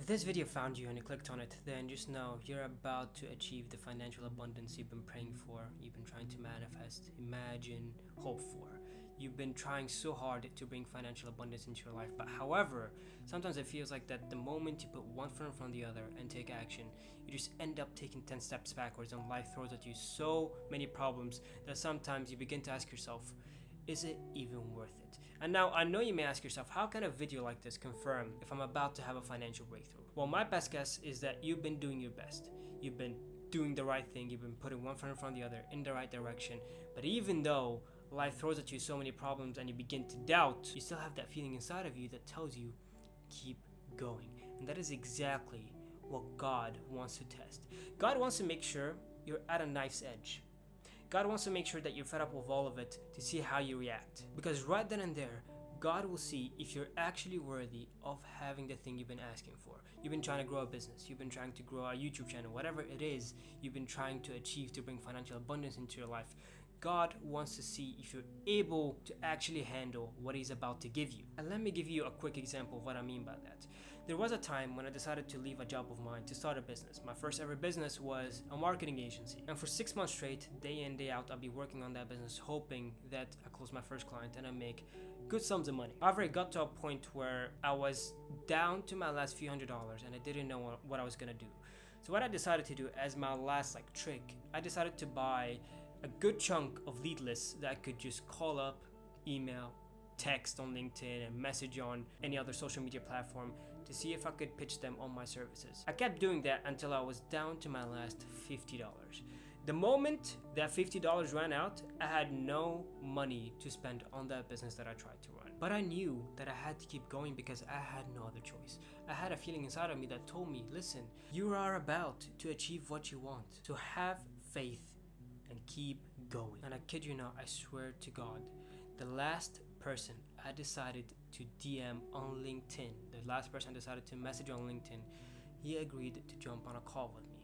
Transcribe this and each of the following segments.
this video found you and you clicked on it, then just know you're about to achieve the financial abundance you've been praying for, you've been trying to manifest, imagine, hope for. You've been trying so hard to bring financial abundance into your life, but however, sometimes it feels like that the moment you put one foot in front of the other and take action, you just end up taking 10 steps backwards and life throws at you so many problems that sometimes you begin to ask yourself, is it even worth it? And now I know you may ask yourself, how can a video like this confirm if I'm about to have a financial breakthrough? Well, my best guess is that you've been doing your best. You've been doing the right thing. You've been putting one foot in front of the other in the right direction. But even though life throws at you so many problems and you begin to doubt, you still have that feeling inside of you that tells you, keep going. And that is exactly what God wants to test. God wants to make sure you're at a knife's edge. God wants to make sure that you're fed up with all of it to see how you react. Because right then and there, God will see if you're actually worthy of having the thing you've been asking for. You've been trying to grow a business, you've been trying to grow a YouTube channel, whatever it is you've been trying to achieve to bring financial abundance into your life. God wants to see if you're able to actually handle what He's about to give you. And let me give you a quick example of what I mean by that. There was a time when I decided to leave a job of mine to start a business. My first ever business was a marketing agency. And for 6 months straight, day in, day out, I'd be working on that business, hoping that I close my first client and I make good sums of money. However, it got to a point where I was down to my last few $100s and I didn't know what I was gonna do. So what I decided to do as my last trick, I decided to buy a good chunk of lead lists that I could just call up, email, text on LinkedIn, and message on any other social media platform to see if I could pitch them on my services. I kept doing that until I was down to my last $50. The moment that $50 ran out, I had no money to spend on that business that I tried to run. But I knew that I had to keep going because I had no other choice. I had a feeling inside of me that told me, listen, you are about to achieve what you want. So have faith and keep going. And I kid you not, I swear to God, the last person I decided to DM on LinkedIn, the last person I decided to message on LinkedIn, he agreed to jump on a call with me.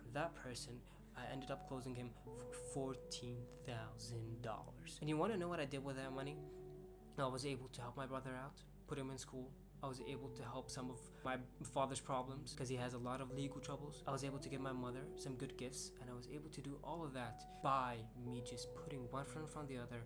And that person, I ended up closing him for $14,000. And you want to know what I did with that money? I was able to help my brother out, put him in school. I was able to help some of my father's problems because he has a lot of legal troubles. I was able to give my mother some good gifts, and I was able to do all of that by me just putting one foot in front of the other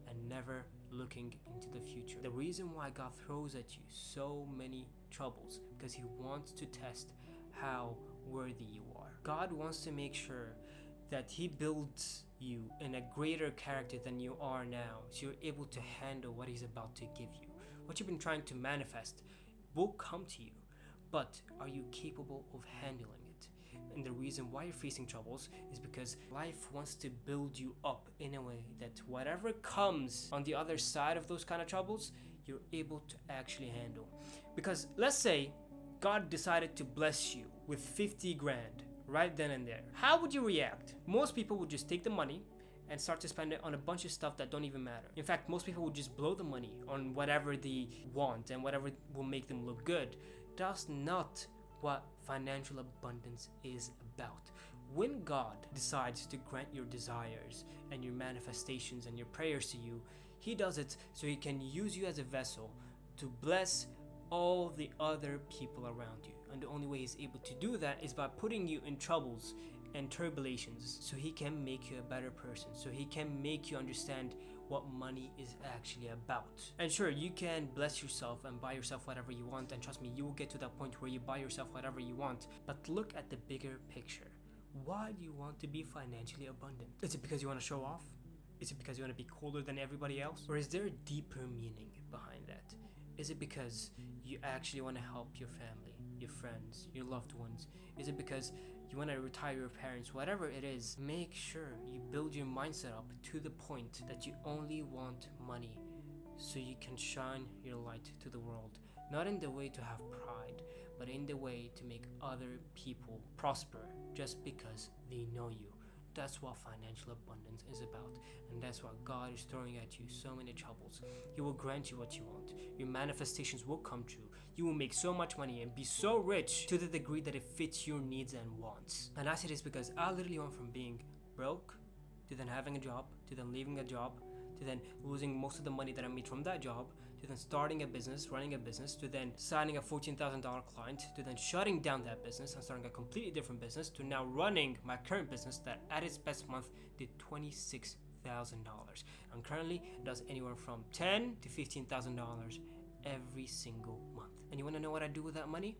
and never looking into the future. The reason why God throws at you so many troubles because He wants to test how worthy you are. God wants to make sure that He builds you in a greater character than you are now, so you're able to handle what He's about to give you. What you've been trying to manifest will come to you, but are you capable of handling it? And the reason why you're facing troubles is because life wants to build you up in a way that whatever comes on the other side of those kind of troubles, you're able to actually handle. Because let's say God decided to bless you with 50 grand right then and there. How would you react? Most people would just take the money and start to spend it on a bunch of stuff that don't even matter. In fact, most people would just blow the money on whatever they want and whatever will make them look good. That's not what financial abundance is about. When God decides to grant your desires and your manifestations and your prayers to you, He does it so He can use you as a vessel to bless all the other people around you. And the only way He's able to do that is by putting you in troubles and turbulations so He can make you a better person, so He can make you understand what money is actually about. And sure, you can bless yourself and buy yourself whatever you want, and trust me, you will get to that point where you buy yourself whatever you want. But look at the bigger picture. Why do you want to be financially abundant? Is it because you want to show off? Is it because you want to be cooler than everybody else? Or is there a deeper meaning behind that? Is it because you actually want to help your family, your friends, your loved ones? Is it because you want to retire your parents? Whatever it is, make sure you build your mindset up to the point that you only want money so you can shine your light to the world. Not in the way to have pride, but in the way to make other people prosper just because they know you. That's what financial abundance is about, and that's why God is throwing at you so many troubles. He will grant you what you want. Your manifestations will come true. You will make so much money and be so rich to the degree that it fits your needs and wants. And I say this because I literally went from being broke to then having a job, to then leaving a job, to then losing most of the money that I made from that job, to then starting a business, running a business, to then signing a $14,000 client, to then shutting down that business and starting a completely different business, to now running my current business that at its best month did $26,000 and currently does anywhere from $10,000 to $15,000 every single month. And you want to know what I do with that money?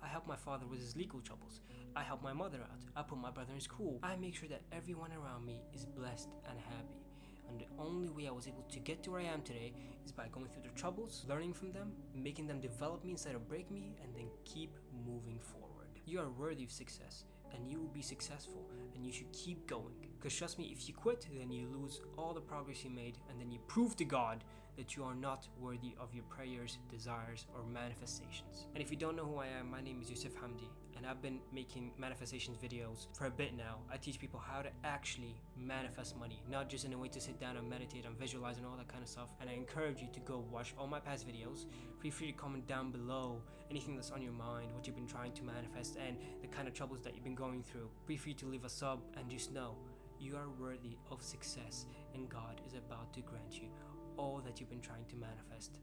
I help my father with his legal troubles. I help my mother out. I put my brother in school. I make sure that everyone around me is blessed and happy. And the only way I was able to get to where I am today is by going through their troubles, learning from them, making them develop me instead of break me, and then keep moving forward. You are worthy of success, and you will be successful, and you should keep going. Because trust me, if you quit, then you lose all the progress you made, and then you prove to God that you are not worthy of your prayers, desires, or manifestations. And if you don't know who I am, my name is Yusuf Hamdi, and I've been making manifestations videos for a bit now. I teach people how to actually manifest money, not just in a way to sit down and meditate and visualize and all that kind of stuff. And I encourage you to go watch all my past videos. Feel free to comment down below anything that's on your mind, what you've been trying to manifest, and the kind of troubles that you've been going through. Feel free to leave a sub, and just know you are worthy of success, and God is about to grant you all that you've been trying to manifest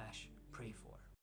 / pray for.